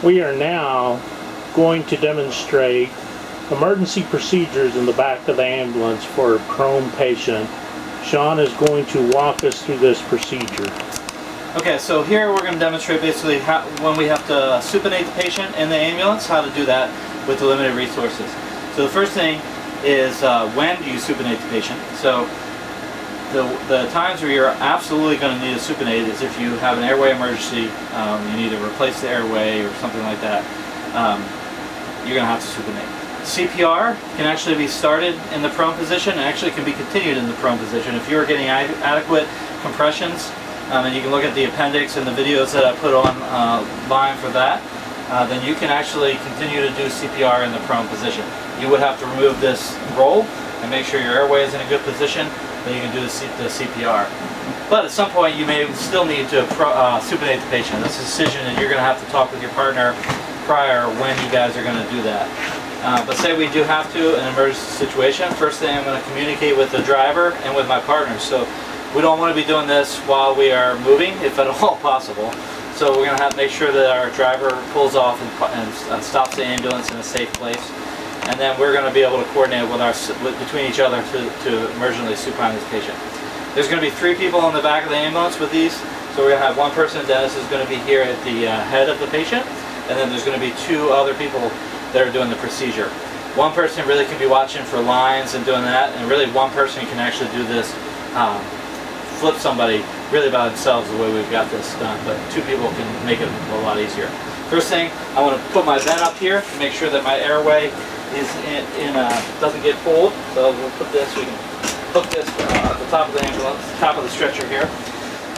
We are now going to demonstrate emergency procedures in the back of the ambulance for a prone patient. Sean is going to walk us through this procedure. Okay, so here we're going to demonstrate basically when we have to supinate the patient in the ambulance, how to do that with the limited resources. So the first thing is when do you supinate the patient? So the times where you're absolutely going to need a supinate is if you have an airway emergency, you need to replace the airway or something like that, you're going to have to supinate. CPR can actually be started in the prone position and actually can be continued in the prone position. If you're getting adequate compressions, and you can look at the appendix and the videos that I put online for that, then you can actually continue to do CPR in the prone position. You would have to remove this roll and make sure your airway is in a good position, then you can do the CPR. But at some point you may still need to supinate the patient. That's a decision that you're going to have to talk with your partner prior when you guys are going to do that. But say we do have to in an emergency situation, first thing I'm going to communicate with the driver and with my partner. So we don't want to be doing this while we are moving, if at all possible. So we're going to have to make sure that our driver pulls off and stops the ambulance in a safe place. And then we're going to be able to coordinate between each other to emergently supine this patient. There's going to be 3 people in the back of the ambulance with these. So we're going to have one person, Dennis, is going to be here at the head of the patient. And then there's going to be 2 other people that are doing the procedure. One person really can be watching for lines and doing that, and really one person can actually do this, flip somebody really by themselves the way we've got this done, but 2 people can make it a lot easier. First thing, I want to put my vent up here to make sure that my airway is doesn't get pulled. So we'll put this, we can hook this at the top of the ambulance, top of the stretcher here.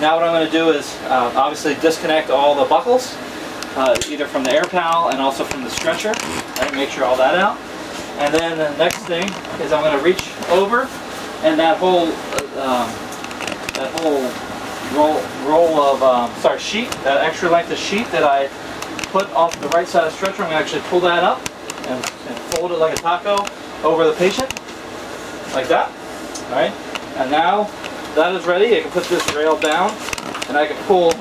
Now what I'm going to do is obviously disconnect all the buckles, either from the air panel and also from the stretcher, and make sure all that out. And then the next thing is I'm going to reach over, and that whole roll of sheet, that extra length of sheet that I put off the right side of the stretcher, I'm going to actually pull that up and fold it like a taco over the patient, like that. All right, and now that is ready. I can put this rail down, and I can pull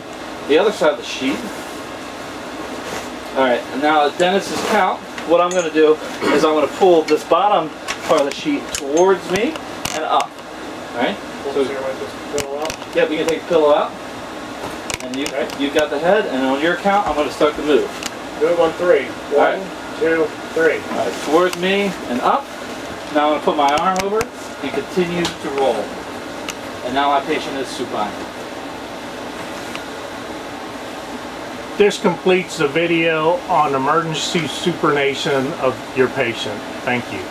the other side of the sheet. All right, and now at Dennis's count, what I'm going to do is I'm going to pull this bottom part of the sheet towards me and up. All right. So yep, you can take the pillow out, and you've got the head, and on your count, I'm going to start the move. Do it on 3. 1, 2, 3. All right, towards me and up. Now I'm going to put my arm over and continue to roll. And now my patient is supine. This completes the video on emergency supination of your patient. Thank you.